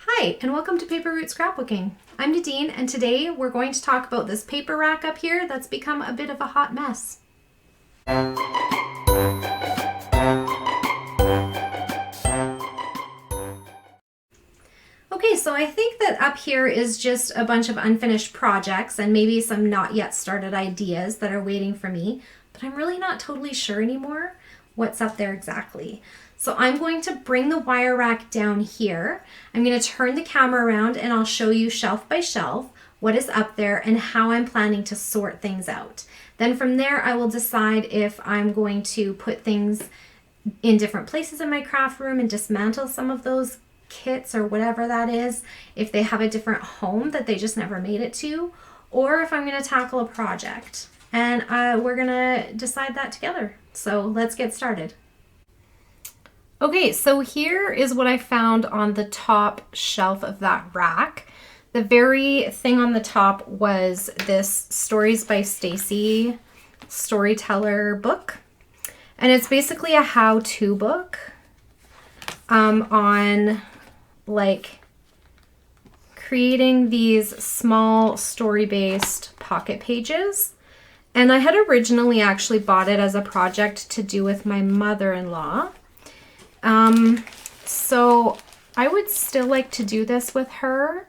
Hi, and welcome to Paper Root Scrapbooking. I'm Nadine, and today we're going to talk about this paper rack up here that's become a bit of a hot mess. Okay, so I think that up here is just a bunch of unfinished projects and maybe some not yet started ideas that are waiting for me, but I'm really not totally sure anymore what's up there exactly. So I'm going to bring the wire rack down here. I'm going to turn the camera around and I'll show you shelf by shelf what is up there and how I'm planning to sort things out. Then from there I will decide if I'm going to put things in different places in my craft room and dismantle some of those kits or whatever that is, if they have a different home that they just never made it to, or if I'm going to tackle a project. And we're going to decide that together. So let's get started. Okay, so here is what I found on the top shelf of that rack. The very thing on the top was this Stories by Stacy storyteller book. And it's basically a how-to book on like creating these small story-based pocket pages. And I had originally actually bought it as a project to do with my mother-in-law. So I would still like to do this with her.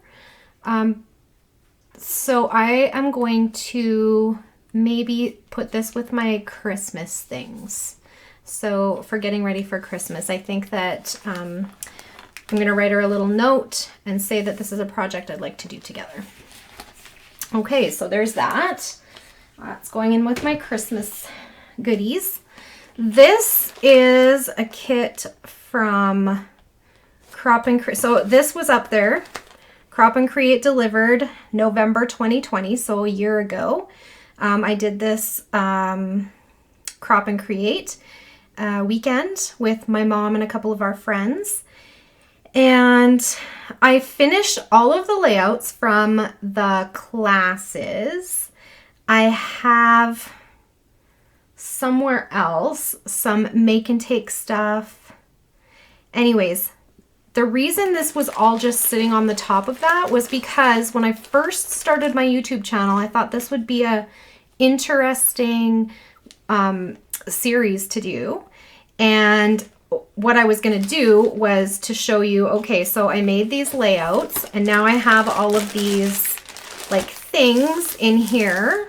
So I am going to maybe put this with my Christmas things. So for getting ready for Christmas, I think that I'm going to write her a little note and say that this is a project I'd like to do together. Okay, so there's that. That's going in with my Christmas goodies. This is a kit from Crop and Create. So this was up there. Crop and Create delivered November 2020, so a year ago. I did this Crop and Create weekend with my mom and a couple of our friends. And I finished all of the layouts from the classes. I have somewhere else some make and take stuff. Anyways, the reason this was all just sitting on the top of that was because when I first started my YouTube channel, I thought this would be a interesting series to do. And what I was going to do was to show you, okay, so I made these layouts and now I have all of these like things in here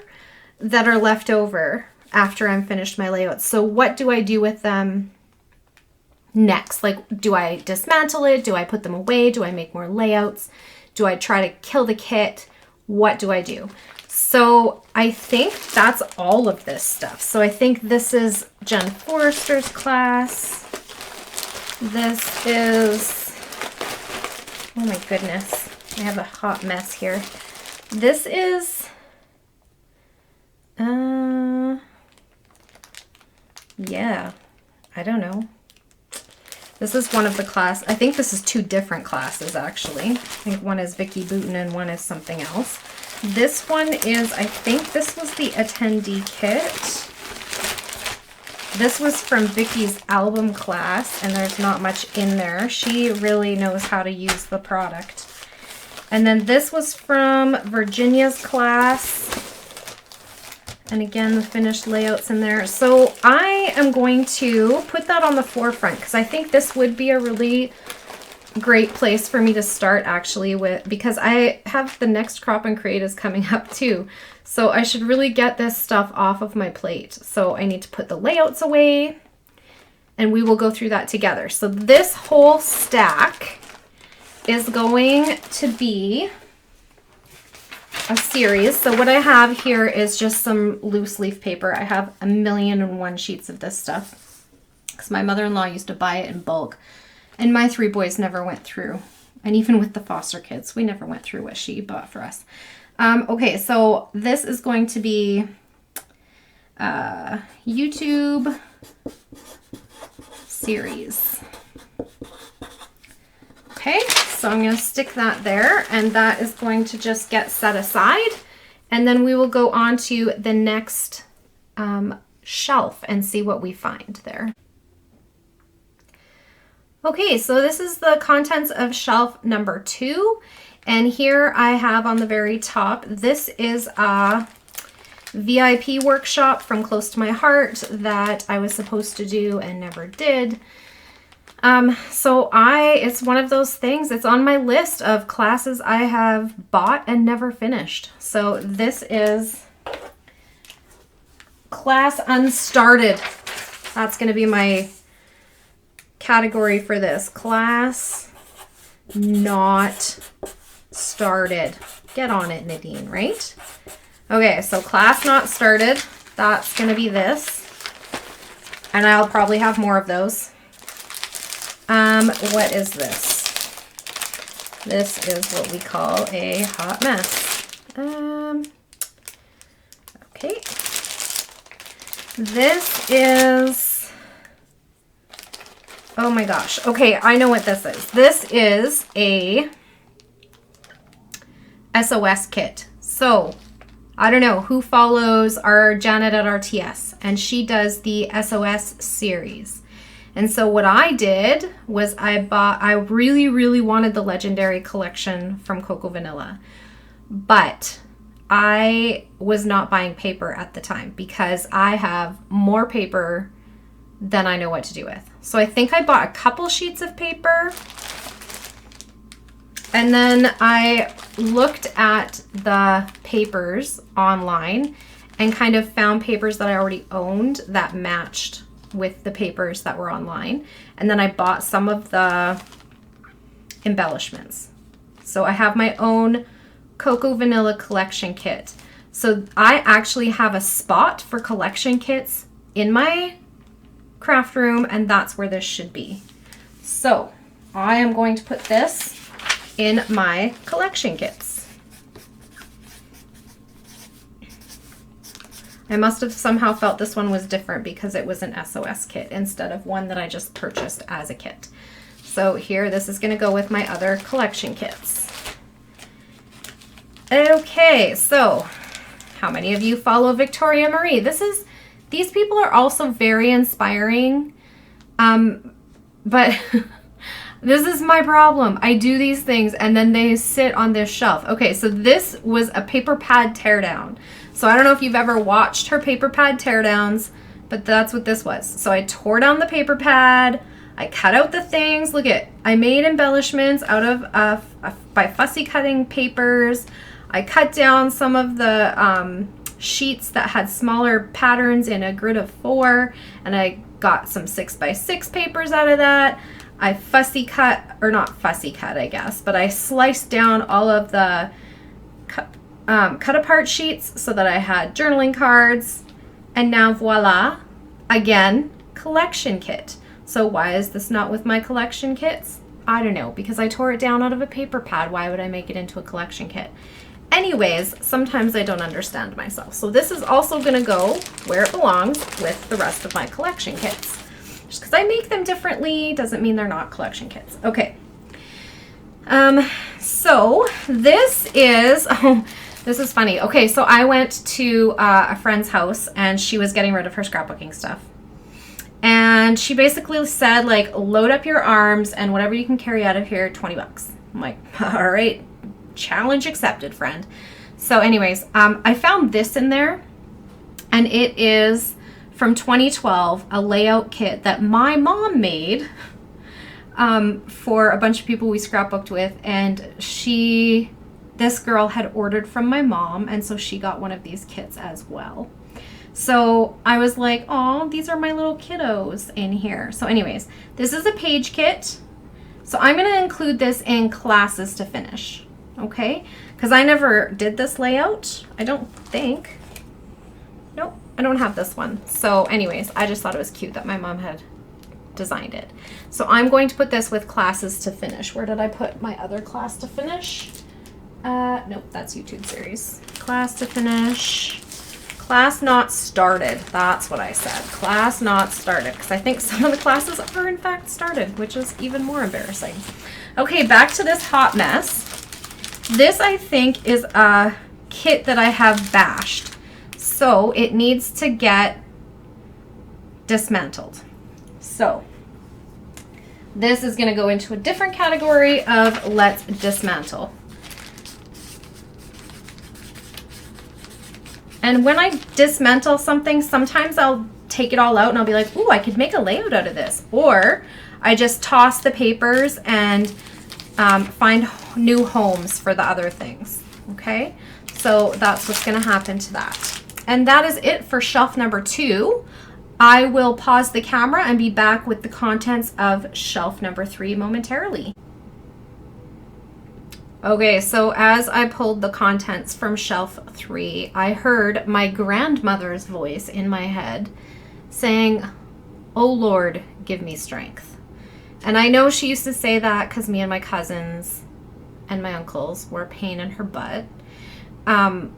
that are left over after I'm finished my layouts. So what do I do with them next? Like, do I dismantle it? Do I put them away? Do I make more layouts? Do I try to kill the kit? What do I do? So I think that's all of this stuff. So I think this is Jen Forrester's class. This is, oh my goodness, I have a hot mess here. This is, yeah, I don't know. This is one of the class. I think this is two different classes, actually. I think one is Vicki Boutin and one is something else. This one is, I think this was the attendee kit. This was from Vicki's album class, and there's not much in there. She really knows how to use the product. And then this was from Virginia's class. And again, the finished layouts in there. So I am going to put that on the forefront because I think this would be a really great place for me to start actually with, because I have the next Crop and Create is coming up too. So I should really get this stuff off of my plate. So I need to put the layouts away and we will go through that together. So this whole stack is going to be a series. So what I have here is just some loose leaf paper. I have 1,000,001 sheets of this stuff because my mother-in-law used to buy it in bulk and my three boys never went through. And even with the foster kids, we never went through what she bought for us. Okay, so this is going to be YouTube series. Okay, so I'm going to stick that there and that is going to just get set aside. And then we will go on to the next shelf and see what we find there. Okay, so this is the contents of shelf number 2. And here I have on the very top, this is a VIP workshop from Close to My Heart that I was supposed to do and never did. It's one of those things, it's on my list of classes I have bought and never finished. So this is Class Unstarted. That's going to be my category for this. Class Not Started. Get on it, Nadine, right? Okay, so Class Not Started. That's going to be this. And I'll probably have more of those. What is this? This is what we call a hot mess. Okay. This is, oh my gosh. Okay, I know what this is. This is a SOS kit. So, I don't know who follows our Janet at RTS, and she does the SOS series. And so what I did was I really, really wanted the Legendary Collection from Coco Vanilla, but I was not buying paper at the time because I have more paper than I know what to do with. So I think I bought a couple sheets of paper, and then I looked at the papers online and kind of found papers that I already owned that matched with the papers that were online. And then I bought some of the embellishments. So I have my own Coco Vanilla collection kit. So I actually have a spot for collection kits in my craft room, and that's where this should be. So I am going to put this in my collection kits. I must have somehow felt this one was different because it was an SOS kit instead of one that I just purchased as a kit. So here, this is going to go with my other collection kits. Okay, so how many of you follow Victoria Marie? These people are also very inspiring, but this is my problem. I do these things and then they sit on this shelf. Okay, so this was a paper pad teardown. So I don't know if you've ever watched her paper pad teardowns, but that's what this was. So I tore down the paper pad, I cut out the things. Look at, I made embellishments out of by fussy cutting papers. I cut down some of the sheets that had smaller patterns in a grid of 4, and I got some 6x6 papers out of that. I fussy cut, or not fussy cut, I guess, but I sliced down all of the cut apart sheets so that I had journaling cards. And now voila, again, collection kit. So why is this not with my collection kits? I don't know, because I tore it down out of a paper pad. Why would I make it into a collection kit? Anyways, sometimes I don't understand myself. So this is also going to go where it belongs with the rest of my collection kits. Just because I make them differently doesn't mean they're not collection kits. Okay. So this is, oh, this is funny. Okay, so I went to a friend's house and she was getting rid of her scrapbooking stuff. And she basically said, like, load up your arms and whatever you can carry out of here, $20. I'm like, all right, challenge accepted, friend. So anyways, I found this in there, and it is from 2012, a layout kit that my mom made for a bunch of people we scrapbooked with, and this girl had ordered from my mom, and so she got one of these kits as well. So I was like, oh, these are my little kiddos in here. So anyways, this is a page kit. So I'm going to include this in classes to finish, okay? Because I never did this layout, I don't think. Nope, I don't have this one. So anyways, I just thought it was cute that my mom had designed it. So I'm going to put this with classes to finish. Where did I put my other class to finish? Nope, that's YouTube series. Class to finish. Class not started. That's what I said. Class not started. Because I think some of the classes are in fact started, which is even more embarrassing. Okay, back to this hot mess. This, I think, is a kit that I have bashed. So it needs to get dismantled. So This is going to go into a different category of let's dismantle. And when I dismantle something, sometimes I'll take it all out and I'll be like, ooh, I could make a layout out of this. Or I just toss the papers and find new homes for the other things. Okay, so that's what's going to happen to that. And that is it for shelf number 2. I will pause the camera and be back with the contents of shelf number 3 momentarily. Okay, so as I pulled the contents from shelf 3, I heard my grandmother's voice in my head saying, "Oh Lord, give me strength." And I know she used to say that because me and my cousins and my uncles were a pain in her butt. And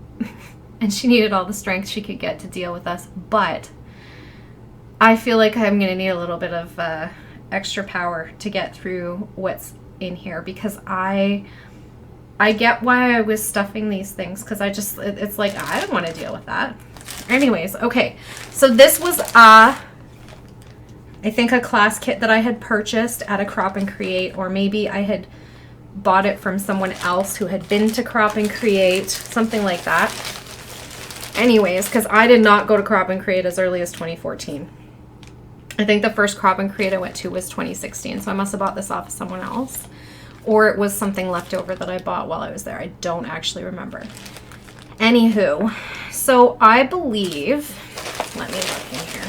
she needed all the strength she could get to deal with us. But I feel like I'm going to need a little bit of extra power to get through what's in here, because I get why I was stuffing these things, because it's like, I don't want to deal with that. Anyways, okay. So this was, I think, a class kit that I had purchased at a Crop and Create, or maybe I had bought it from someone else who had been to Crop and Create, something like that. Anyways, because I did not go to Crop and Create as early as 2014. I think the first Crop and Create I went to was 2016, so I must have bought this off of someone else. Or it was something left over that I bought while I was there. I don't actually remember. Anywho, so I believe, let me look in here.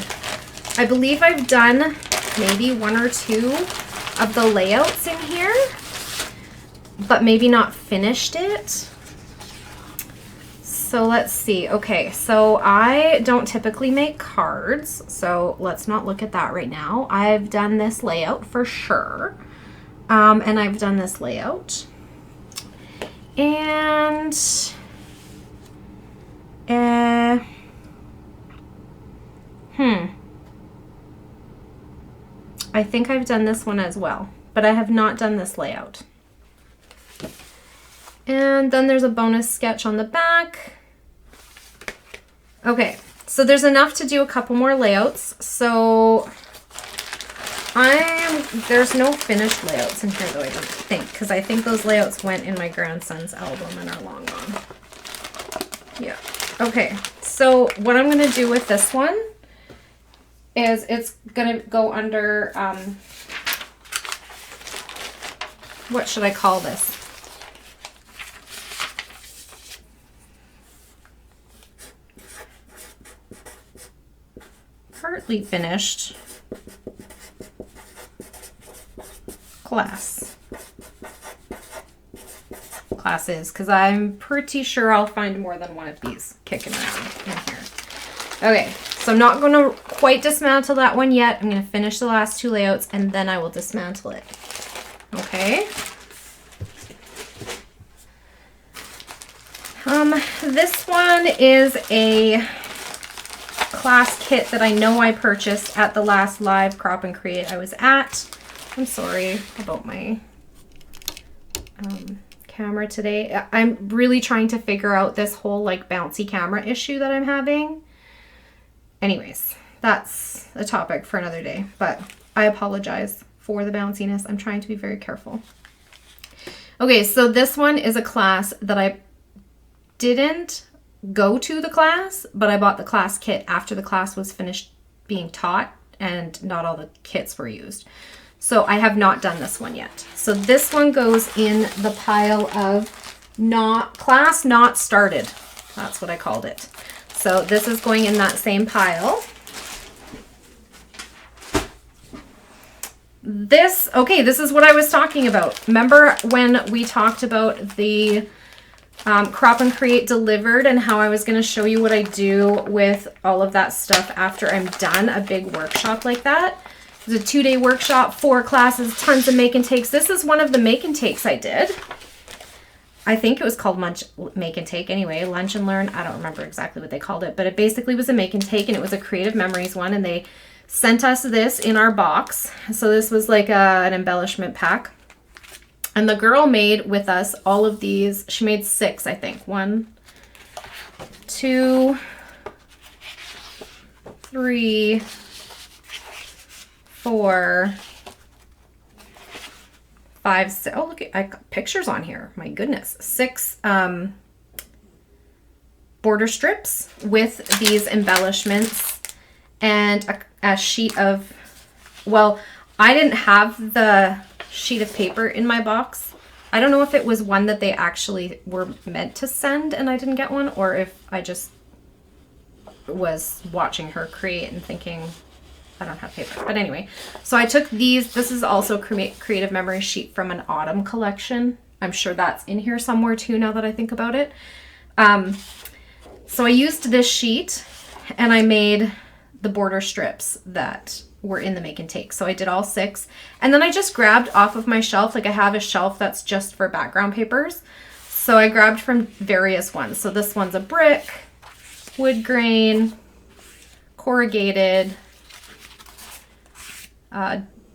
I believe I've done maybe 1 or 2 of the layouts in here, but maybe not finished it. So let's see. Okay, so I don't typically make cards, so let's not look at that right now. I've done this layout for sure. And I've done this layout. And I think I've done this one as well, but I have not done this layout. And then there's a bonus sketch on the back. Okay, so there's enough to do a couple more layouts. So there's no finished layouts in here though, I don't think, because I think those layouts went in my grandson's album and are long gone. Yeah. Okay, so what I'm going to do with this one is it's going to go under, what should I call this? Partly finished classes, because I'm pretty sure I'll find more than one of these kicking around in here. Okay, so I'm not going to quite dismantle that one yet. I'm going to finish the last 2 layouts and then I will dismantle it. Okay. This one is a class kit that I know I purchased at the last live Crop and Create I was at. I'm sorry about my camera today. I'm really trying to figure out this whole like bouncy camera issue that I'm having. Anyways, that's a topic for another day, but I apologize for the bounciness. I'm trying to be very careful. Okay, so this one is a class that I didn't go to the class, but I bought the class kit after the class was finished being taught and not all the kits were used. So I have not done this one yet. So this one goes in the pile of class not started. That's what I called it. So this is going in that same pile. This is what I was talking about. Remember when we talked about the Crop and Create Delivered and how I was going to show you what I do with all of that stuff after I'm done a big workshop like that? It was a 2-day workshop, 4 classes, tons of make and takes. This is one of the make and takes I did. I think it was called Make and Take anyway, Lunch and Learn. I don't remember exactly what they called it, but it basically was a make and take, and it was a Creative Memories one, and they sent us this in our box. So this was like an embellishment pack. And the girl made with us all of these. She made 6, I think. 1, 2, 3, 4, 5, 6, oh, look, I got pictures on here. My goodness. 6 border strips with these embellishments and a sheet of, well, I didn't have the sheet of paper in my box. I don't know if it was one that they actually were meant to send and I didn't get one, or if I just was watching her create and thinking, I don't have paper. But anyway, so I took these. This is also creative memory sheet from an autumn collection. I'm sure that's in here somewhere too now that I think about it. So I used this sheet and I made the border strips that were in the Make and Take. So I did all 6. And then I just grabbed off of my shelf. Like I have a shelf that's just for background papers. So I grabbed from various ones. So this one's a brick, wood grain, corrugated.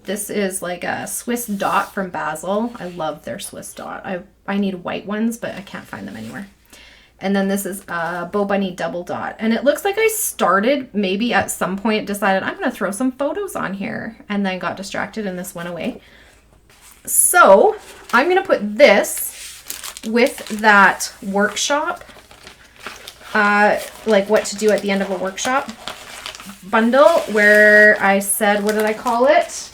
This is like a Swiss dot from Basil. I love their Swiss dot. I need white ones, but I can't find them anywhere. And then this is a Bo Bunny double dot. And it looks like I started, maybe at some point decided I'm going to throw some photos on here, and then got distracted and this went away. So I'm going to put this with that workshop, like what to do at the end of a workshop bundle, where I said, what did I call it?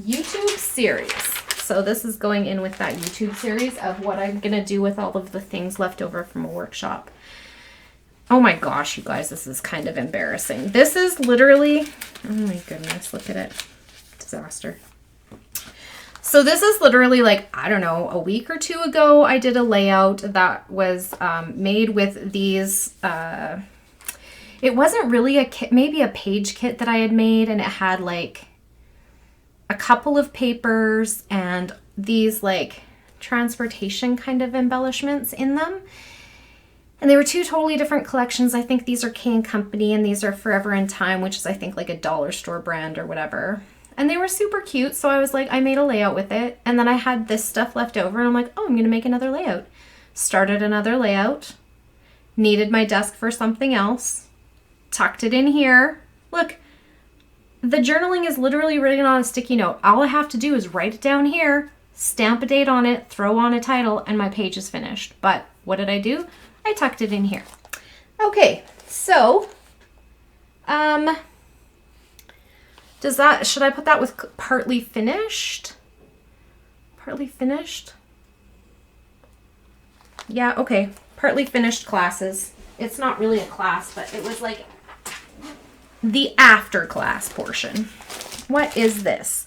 YouTube series. So this is going in with that YouTube series of what I'm going to do with all of the things left over from a workshop. Oh my gosh, you guys, this is kind of embarrassing. This is literally, oh my goodness, look at it. Disaster. So this is literally like, I don't know, a week or 2 ago, I did a layout that was made with these, it wasn't really a kit, maybe a page kit that I had made, and it had like a couple of papers and these like transportation kind of embellishments in them. And they were 2 totally different collections. I think these are K & Company and these are Forever in Time, which is I think like a dollar store brand or whatever. And they were super cute. So I was like, I made a layout with it. And then I had this stuff left over and I'm like, oh, I'm going to make another layout. Started another layout. Needed my desk for something else. Tucked it in here. Look. The journaling is literally written on a sticky note. All I have to do is write it down here, stamp a date on it, throw on a title, and my page is finished. But what did I do? I tucked it in here. Okay, so, should I put that with partly finished? Partly finished? Yeah, okay. Partly finished classes. It's not really a class, but it was like the after class portion. What is this?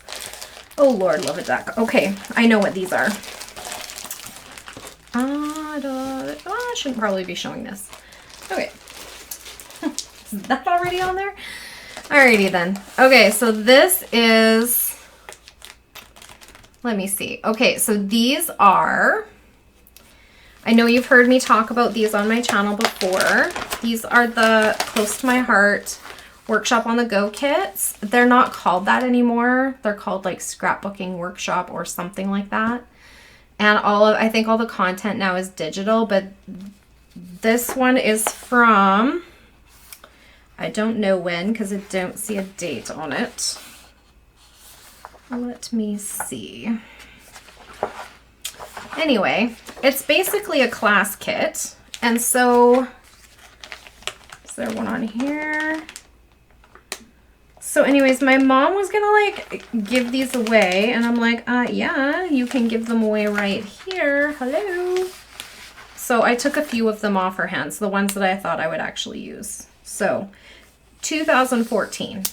Oh Lord, love a duck. Okay, I know what these are. I shouldn't probably be showing this. Okay. Is that already on there? Alrighty then. Okay, so this is, let me see. Okay, so these are, I know you've heard me talk about these on my channel before. These are the Close to My Heart Workshop on the Go kits. They're not called that anymore. They're called like Scrapbooking Workshop or something like that. And I think all the content now is digital, but this one is from, I don't know when because I don't see a date on it. Let me see. Anyway, it's basically a class kit. And so, is there one on here? So anyways, my mom was gonna like give these away and I'm like, yeah, you can give them away right here. Hello. So I took a few of them off her hands, the ones that I thought I would actually use. So 2014.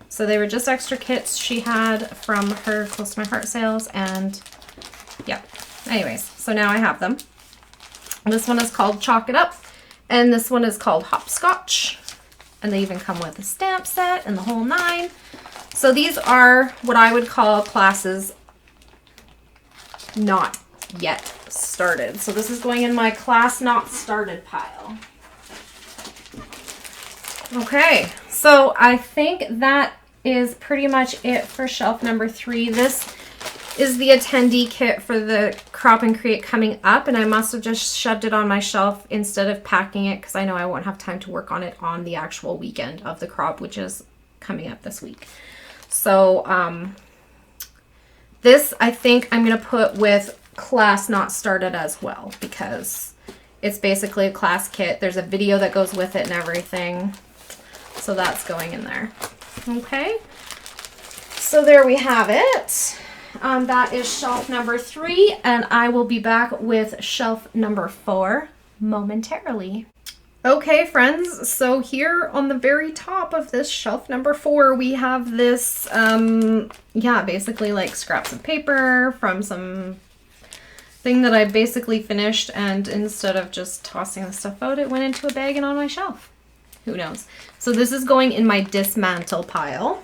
So they were just extra kits she had from her Close to My Heart sales, and yeah. Anyways, so now I have them. This one is called Chalk It Up, and this one is called Hopscotch. And they even come with a stamp set and the whole 9. So these are what I would call classes not yet started. So this is going in my class not started pile. Okay, so I think that is pretty much it for shelf number 3. This is the attendee kit for the Crop and Create coming up, and I must have just shoved it on my shelf instead of packing it because I know I won't have time to work on it on the actual weekend of the crop, which is coming up this week. So This, I think I'm going to put with class not started as well, because it's basically a class kit. There's a video that goes with it and everything. So that's going in there. Okay. So there we have it. That is shelf number 3, and I will be back with shelf number 4 momentarily. Okay, friends, so here on the very top of this shelf number 4, we have this, basically like scraps of paper from some thing that I basically finished, and instead of just tossing the stuff out, it went into a bag and on my shelf. Who knows? So this is going in my dismantle pile.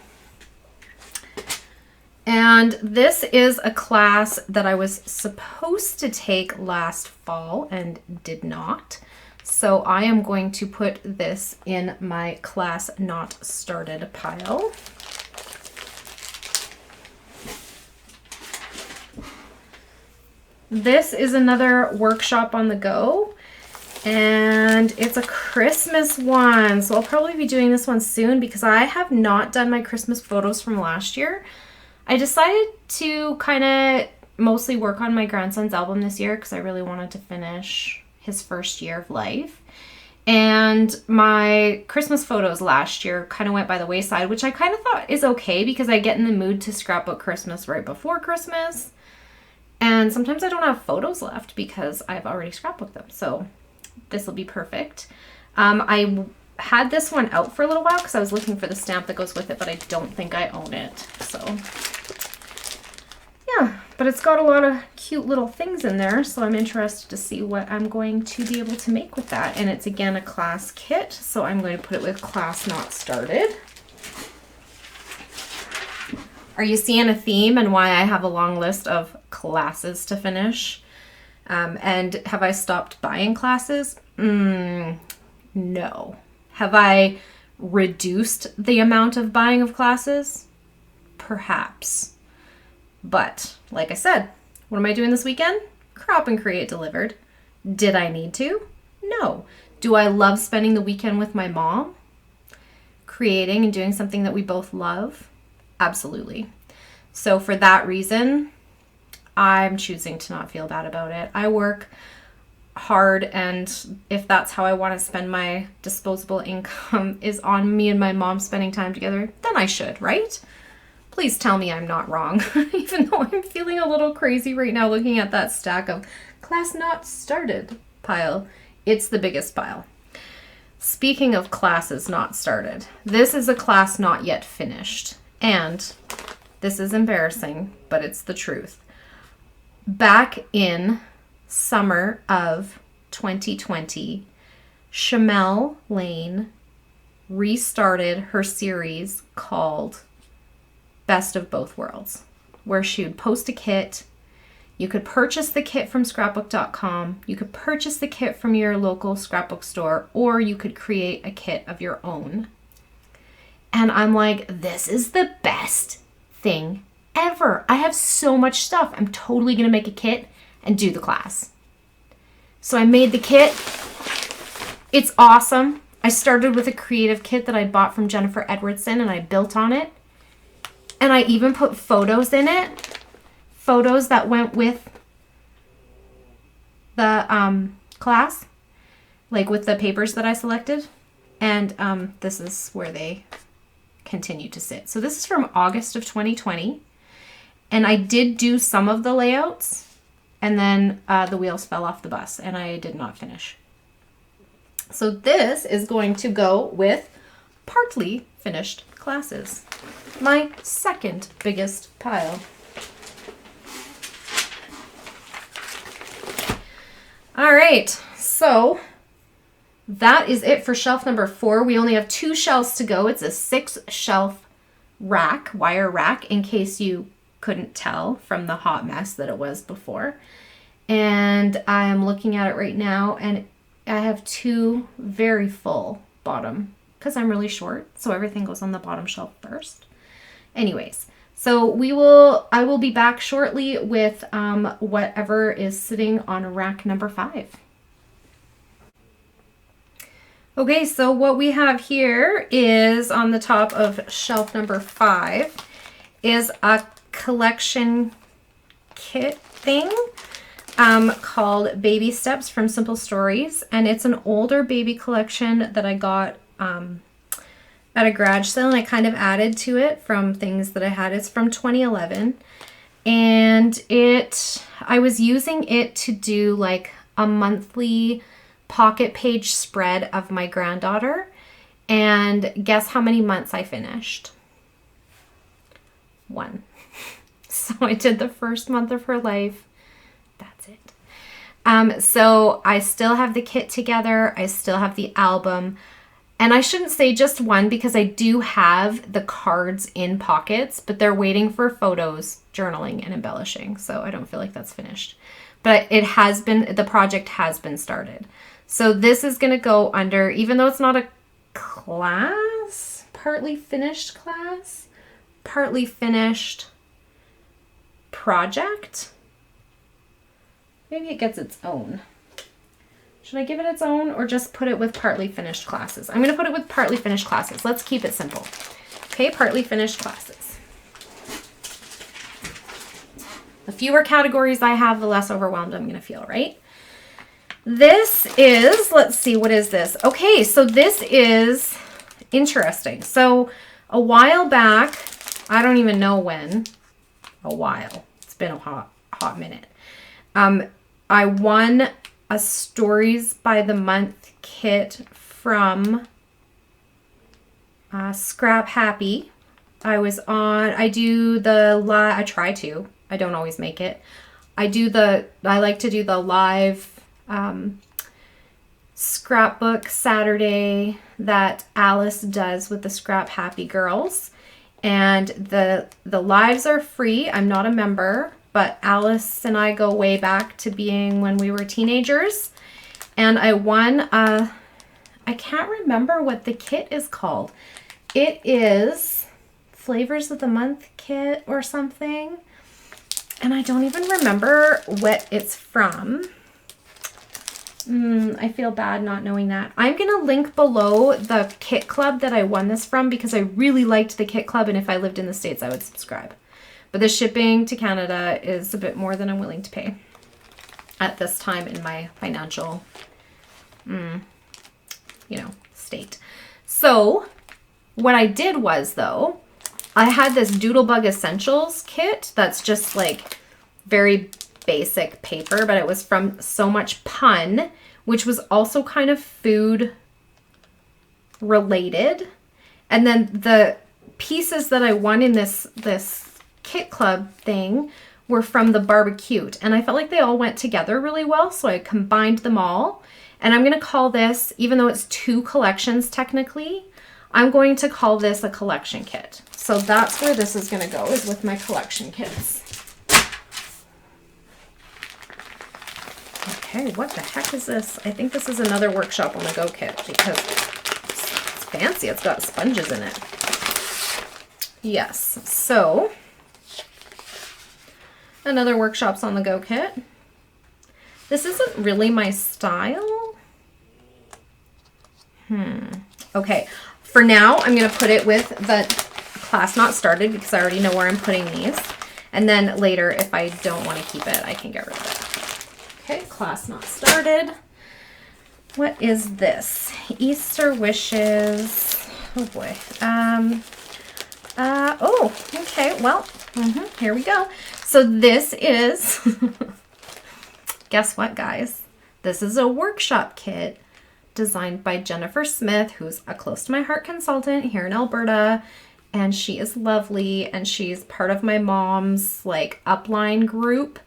And this is a class that I was supposed to take last fall and did not. So I am going to put this in my class not started pile. This is another workshop on the go, and it's a Christmas one. So I'll probably be doing this one soon because I have not done my Christmas photos from last year. I decided to kind of mostly work on my grandson's album this year because I really wanted to finish his first year of life. And my Christmas photos last year kind of went by the wayside, which I kind of thought is okay because I get in the mood to scrapbook Christmas right before Christmas. And sometimes I don't have photos left because I've already scrapbooked them. So this will be perfect. I had this one out for a little while because I was looking for the stamp that goes with it, but I don't think I own it. So yeah, but it's got a lot of cute little things in there. So I'm interested to see what I'm going to be able to make with that. And it's again a class kit. So I'm going to put it with class not started. Are you seeing a theme and why I have a long list of classes to finish? And have I stopped buying classes? No. Have I reduced the amount of buying of classes? Perhaps. But, like I said, what am I doing this weekend? Crop and Create delivered. Did I need to? No. Do I love spending the weekend with my mom? Creating and doing something that we both love? Absolutely. So for that reason, I'm choosing to not feel bad about it. I work hard, and if that's how I want to spend my disposable income is on me and my mom spending time together, then I should, right? Please tell me I'm not wrong, even though I'm feeling a little crazy right now looking at that stack of class not started pile. It's the biggest pile. Speaking of classes not started, this is a class not yet finished. And this is embarrassing, but it's the truth. Back in summer of 2020, Shamel Lane restarted her series called Best of Both Worlds, where she would post a kit. You could purchase the kit from scrapbook.com. You could purchase the kit from your local scrapbook store, or you could create a kit of your own. And I'm like, this is the best thing ever. I have so much stuff. I'm totally going to make a kit and do the class. So I made the kit. It's awesome. I started with a creative kit that I bought from Jennifer Edwardson, and I built on it. And I even put photos in it. Photos that went with the class, like with the papers that I selected. And this is where they continue to sit. So this is from August of 2020. And I did do some of the layouts, and then the wheels fell off the bus and I did not finish. So this is going to go with partly finished classes. My second biggest pile. All right, so that is it for shelf number 4. We only have 2 shelves to go. It's a 6-shelf rack, wire rack, in case you couldn't tell from the hot mess that it was before. And I am looking at it right now, and I have 2 very full bottom, because I'm really short, so everything goes on the bottom shelf first. Anyways, so I will be back shortly with whatever is sitting on rack number 5. Okay, so what we have here is on the top of shelf number 5 is a collection kit thing called Baby Steps from Simple Stories. And it's an older baby collection that I got at a garage sale, and I kind of added to it from things that I had. It's from 2011. And I was using it to do like a monthly pocket page spread of my granddaughter. And guess how many months I finished? 1. So I did the first month of her life. That's it. So I still have the kit together. I still have the album. And I shouldn't say just one because I do have the cards in pockets, but they're waiting for photos, journaling, and embellishing. So I don't feel like that's finished. But the project has been started. So this is going to go under, even though it's not a class, partly finished class, partly finished project. Maybe it gets its own. Should I give it its own or just put it with partly finished classes? I'm going to put it with partly finished classes. Let's keep it simple. Okay, partly finished classes. The fewer categories I have, the less overwhelmed I'm going to feel, right? This is, let's see, what is this? Okay, so this is interesting. So a while back, I don't even know when, a while. It's been a hot minute. I won a Stories by the Month kit from Scrap Happy. I try to. I don't always make it. I like to do the live scrapbook Saturday that Alice does with the Scrap Happy girls. And the lives are free. I'm not a member. But Alice and I go way back to being when we were teenagers. And I won I can't remember what the kit is called. It is Flavors of the Month kit or something. And I don't even remember what it's from. I feel bad not knowing that. I'm going to link below the kit club that I won this from because I really liked the kit club. And if I lived in the States, I would subscribe. But the shipping to Canada is a bit more than I'm willing to pay at this time in my financial, state. So what I did was, though, I had this Doodlebug Essentials kit that's just like very basic paper, but it was from So Much Pun, which was also kind of food related. And then the pieces that I won in this kit club thing were from the Barbecute, and I felt like they all went together really well, so I combined them all. And I'm going to call this, even though it's 2 collections technically, I'm going to call this a collection kit. So that's where this is going to go, is with my collection kits. Okay, what the heck is this? I think this is another Workshop on the Go kit because it's fancy. It's got sponges in it. Yes, so another Workshops on the Go kit. This isn't really my style. Okay, for now, I'm going to put it with the Class Not Started because I already know where I'm putting these. And then later, if I don't want to keep it, I can get rid of it. Okay, Class Not Started. What is this? Easter Wishes. Oh boy. Okay, well, here we go. So this is, guess what, guys? This is a workshop kit designed by Jennifer Smith, who's a close to my heart consultant here in Alberta. And she is lovely, and she's part of my mom's like upline group.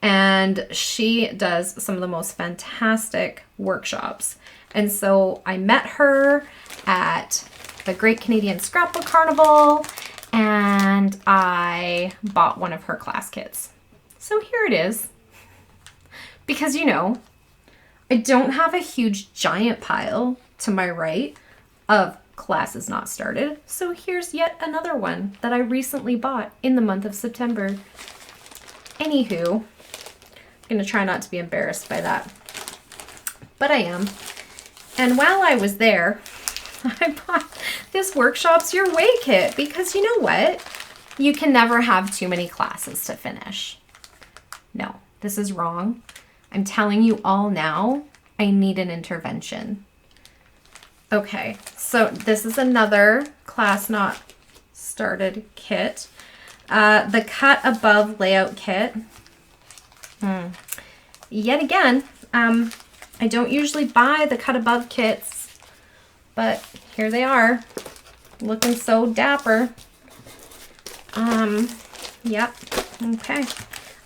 And she does some of the most fantastic workshops. And so I met her at the Great Canadian Scrapbook Carnival, and I bought one of her class kits. So here it is. Because, I don't have a huge giant pile to my right of Classes Not Started. So here's yet another one that I recently bought in the month of September. Anywho, I'm going to try not to be embarrassed by that. But I am. And while I was there, I bought this Workshops Your Way kit because you know what? You can never have too many classes to finish. No, this is wrong. I'm telling you all now, I need an intervention. Okay, so this is another Class Not Started kit. The Cut Above layout kit. Yet again, I don't usually buy the Cut Above kits, but here they are, looking so dapper. Yep, okay.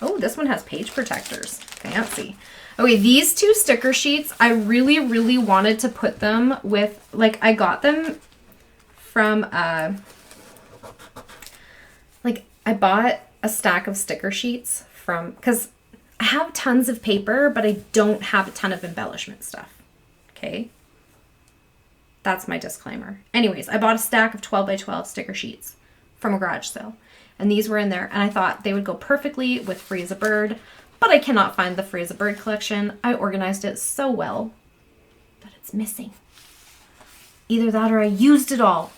Oh, this one has page protectors. Fancy. Okay, these two sticker sheets, I really, really wanted to put them with, like, I got them from, like, I bought a stack of sticker sheets from, because I have tons of paper, but I don't have a ton of embellishment stuff. Okay? That's my disclaimer. Anyways, I bought a stack of 12 by 12 sticker sheets from a garage sale. And these were in there, and I thought they would go perfectly with Freeze a Bird, but I cannot find the Freeze a Bird collection. I organized it so well, but it's missing. Either that or I used it all,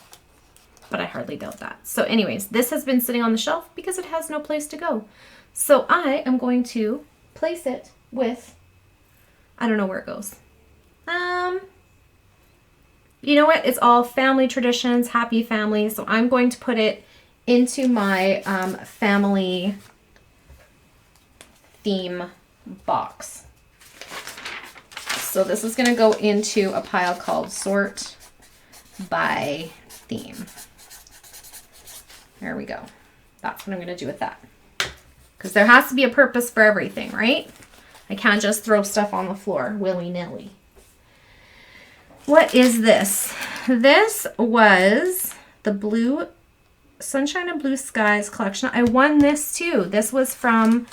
but I hardly doubt that. So anyways, this has been sitting on the shelf because it has no place to go. So I am going to place it with, I don't know where it goes. You know what? It's all family traditions, happy family. So I'm going to put it into my family theme box. So this is going to go into a pile called Sort by Theme. There we go. That's what I'm going to do with that. Because there has to be a purpose for everything, right? I can't just throw stuff on the floor willy-nilly. What is this? This was the Blue Sunshine and Blue Skies collection. I won this too. This was from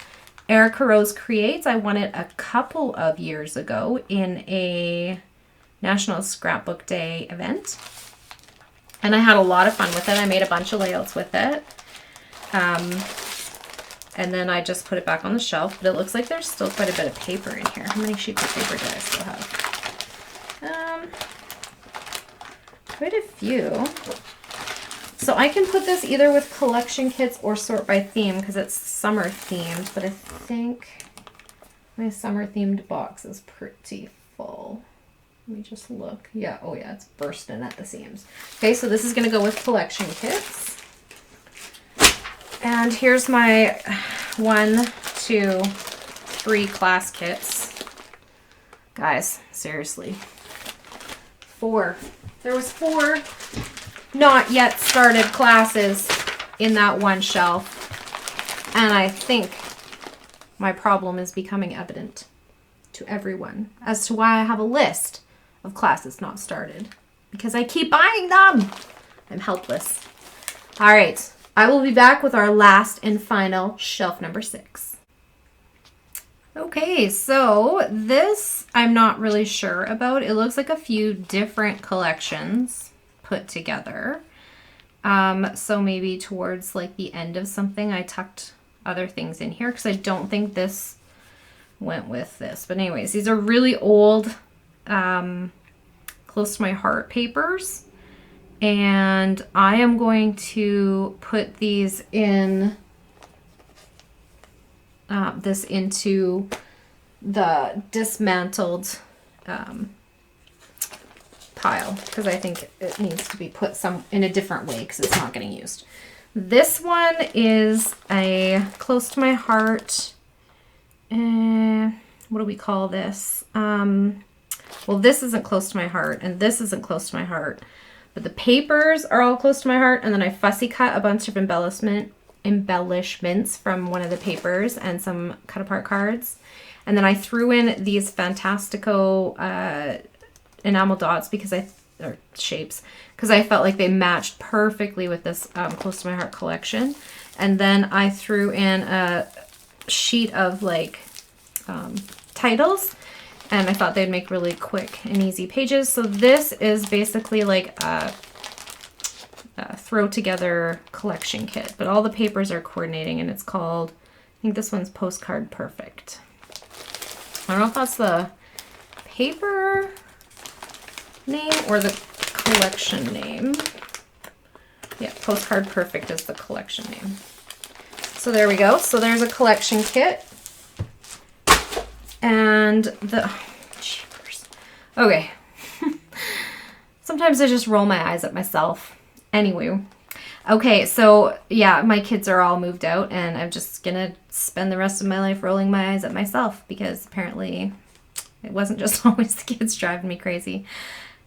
Erica Rose Creates. I won it a couple of years ago in a National Scrapbook Day event. And I had a lot of fun with it. I made a bunch of layouts with it. And then I just put it back on the shelf. But it looks like there's still quite a bit of paper in here. How many sheets of paper do I still have? Quite a few. So I can put this either with collection kits or sort by theme because it's summer themed, but I think my summer themed box is pretty full. Let me just look. Yeah, oh yeah, it's bursting at the seams. Okay, so this is going to go with collection kits. And here's my 1, 2, 3 class kits. Guys, seriously. 4. There was 4 not yet started classes in that one shelf. And I think my problem is becoming evident to everyone as to why I have a list of classes not started. Because I keep buying them. I'm helpless. All right. I will be back with our last and final shelf number 6. Okay, so this I'm not really sure about. It looks like a few different collections put together. So maybe towards like the end of something I tucked other things in here because I don't think this went with this. But anyways, these are really old, close to my heart papers. And I am going to put these in this into the dismantled pile because I think it needs to be put in a different way because it's not getting used. This one is a close to my heart. What do we call this? Well, this isn't close to my heart and this isn't close to my heart, but the papers are all close to my heart. And then I fussy cut a bunch of embellishments from one of the papers and some cut apart cards. And then I threw in these Fantastico enamel dots or shapes because I felt like they matched perfectly with this close to my heart collection. And then I threw in a sheet of like titles and I thought they'd make really quick and easy pages. So this is basically like a throw together collection kit, but all the papers are coordinating and it's called, I think this one's Postcard Perfect. I don't know if that's the paper name or the collection name. Yeah, Postcard Perfect is the collection name. So there we go. So there's a collection kit. And jeepers. Okay. Sometimes I just roll my eyes at myself. Anyway. Okay, so yeah, my kids are all moved out and I'm just gonna spend the rest of my life rolling my eyes at myself because apparently it wasn't just always the kids driving me crazy.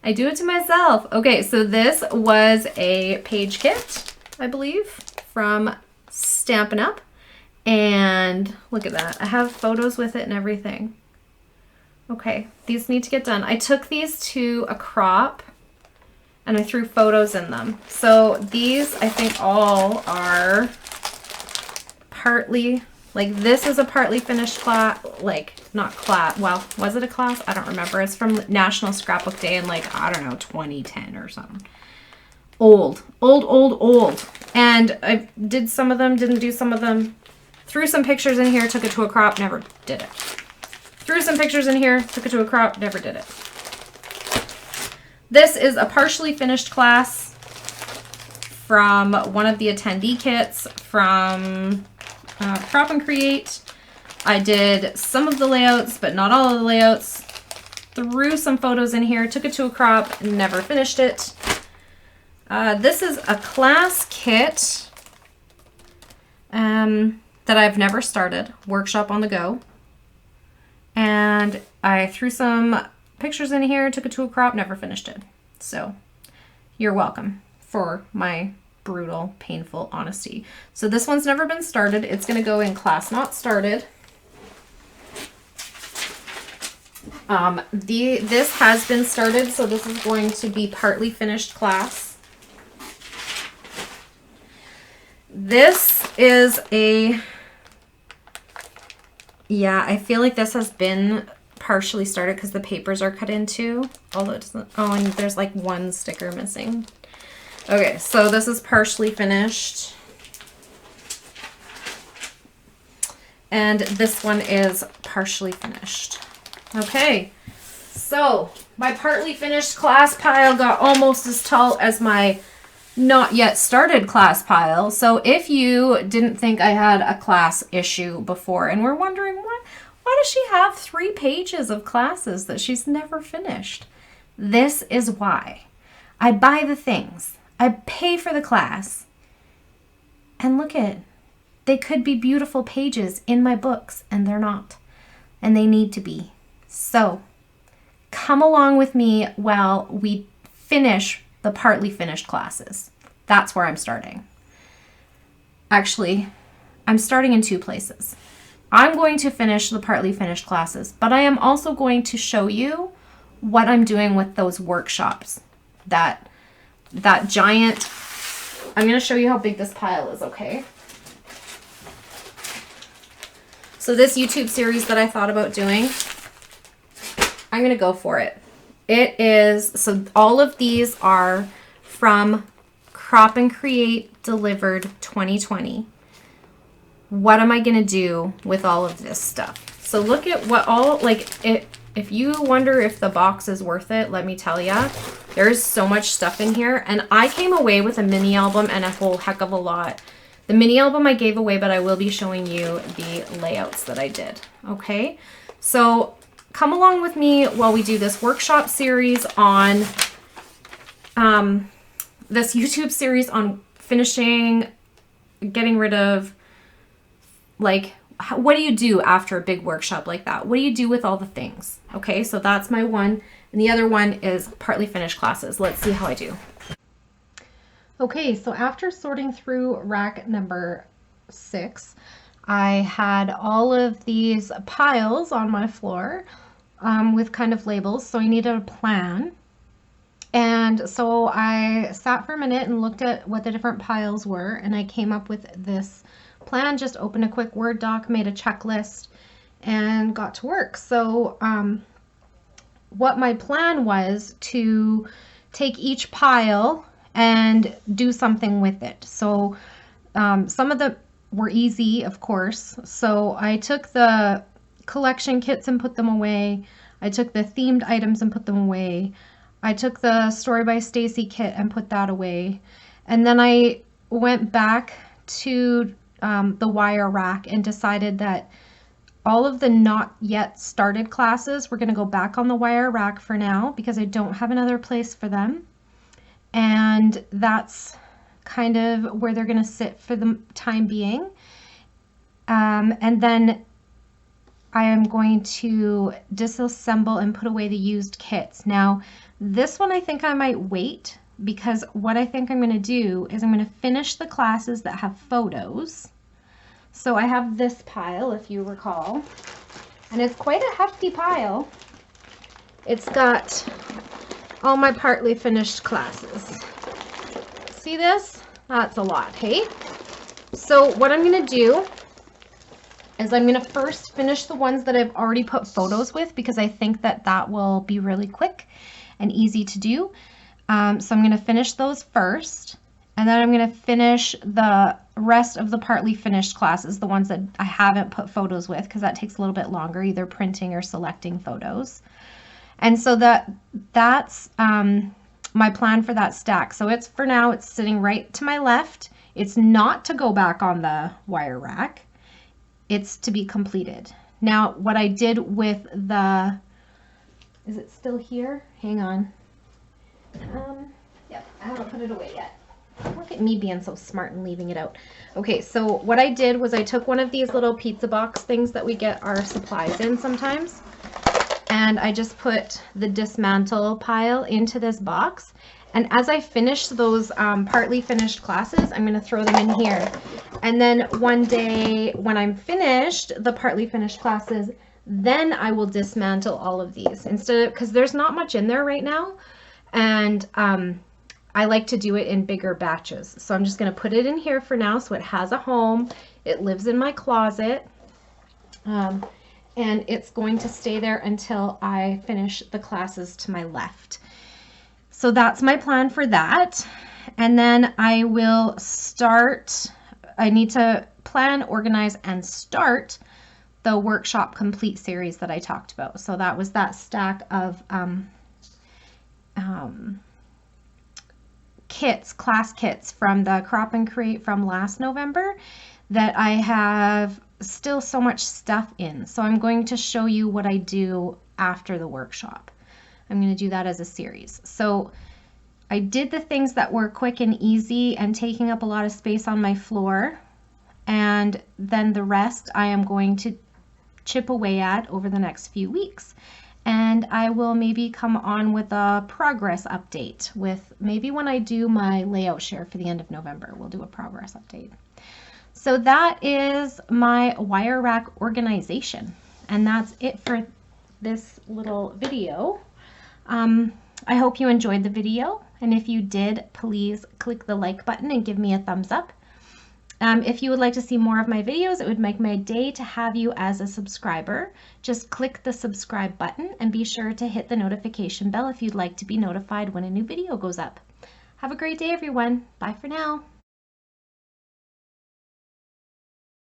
I do it to myself. Okay, so this was a page kit, I believe, from Stampin' Up. And look at that. I have photos with it and everything. Okay, these need to get done. I took these to a crop and I threw photos in them. So these, I think, all are partly, like this is a partly finished class, like not class, well, was it a class? I don't remember. It's from National Scrapbook Day in like, I don't know, 2010 or something. Old. And I did some of them, didn't do some of them. Threw some pictures in here, took it to a crop, never did it. Threw some pictures in here, took it to a crop, never did it. This is a partially finished class from one of the attendee kits from Crop and Create. I did some of the layouts, but not all of the layouts. Threw some photos in here, took it to a crop, never finished it. This is a class kit that I've never started, Workshop on the Go. And I threw some pictures in here, took it to a crop, never finished it. So you're welcome for my brutal, painful honesty. So this one's never been started. It's going to go in class not started. This has been started, so this is going to be partly finished class. This is a, yeah, I feel like this has been partially started because the papers are cut into, although it doesn't, oh, and there's like one sticker missing. Okay, so this is partially finished. And this one is partially finished. Okay, so my partly finished class pile got almost as tall as my not yet started class pile. So if you didn't think I had a class issue before and were wondering why does she have 3 pages of classes that she's never finished? This is why. I buy the things. I pay for the class. And look at it. They could be beautiful pages in my books and they're not. And they need to be. So come along with me while we finish the partly finished classes. That's where I'm starting. Actually, I'm starting in 2 places. I'm going to finish the partly finished classes, but I am also going to show you what I'm doing with those workshops. That giant, I'm going to show you how big this pile is, okay? So this YouTube series that I thought about doing, I'm going to go for it. It is, so all of these are from Crop and Create Delivered 2020. What am I going to do with all of this stuff? So look at what all, like, if you wonder if the box is worth it, let me tell ya, there's so much stuff in here. And I came away with a mini album and a whole heck of a lot. The mini album I gave away, but I will be showing you the layouts that I did. Okay, so come along with me while we do this workshop series on, this YouTube series on finishing, getting rid of, like, what do you do after a big workshop like that? What do you do with all the things? Okay, so that's my one. And the other one is partly finished classes. Let's see how I do. Okay, so after sorting through rack number 6, I had all of these piles on my floor with kind of labels. So I needed a plan. And so I sat for a minute and looked at what the different piles were. And I came up with this plan, just opened a quick Word doc, made a checklist, and got to work. So what my plan was to take each pile and do something with it. So some of them were easy, of course. So I took the collection kits and put them away. I took the themed items and put them away. I took the Story by Stacy kit and put that away. And then I went back to the wire rack and decided that all of the not yet started classes, we're going to go back on the wire rack for now because I don't have another place for them. And that's kind of where they're going to sit for the time being. And then I am going to disassemble and put away the used kits. Now, this one I think I might wait, because what I think I'm going to do is I'm going to finish the classes that have photos. So I have this pile, if you recall, and it's quite a hefty pile. It's got all my partly finished classes. See this? That's a lot, hey? So what I'm going to do is I'm going to first finish the ones that I've already put photos with, because I think that that will be really quick and easy to do. So I'm going to finish those first, and then I'm going to finish the rest of the partly finished classes, the ones that I haven't put photos with, because that takes a little bit longer, either printing or selecting photos. And so that's my plan for that stack. So it's, for now, it's sitting right to my left. It's not to go back on the wire rack. It's to be completed. Now, what I did with the, is it still here? Hang on. Yep, I haven't put it away yet. Look at me being so smart and leaving it out. Okay, so what I did was I took one of these little pizza box things that we get our supplies in sometimes, and I just put the dismantle pile into this box. And as I finish those partly finished classes, I'm going to throw them in here. And then one day when I'm finished the partly finished classes, then I will dismantle all of these, instead of, because there's not much in there right now. And I like to do it in bigger batches. So I'm just going to put it in here for now so it has a home. It lives in my closet. And it's going to stay there until I finish the classes to my left. So that's my plan for that. And then I will start, I need to plan, organize, and start the workshop complete series that I talked about. So that was that stack of kits, class kits from the Crop and Create from last November that I have still so much stuff in. So I'm going to show you what I do after the workshop. I'm going to do that as a series. So I did the things that were quick and easy and taking up a lot of space on my floor, and then the rest I am going to chip away at over the next few weeks. And I will maybe come on with a progress update, with maybe when I do my layout share for the end of November, we'll do a progress update. So that is my wire rack organization, and that's it for this little video. I hope you enjoyed the video, and if you did, please click the like button and give me a thumbs up. If you would like to see more of my videos, it would make my day to have you as a subscriber. Just click the subscribe button and be sure to hit the notification bell if you'd like to be notified when a new video goes up. Have a great day, everyone. Bye for now.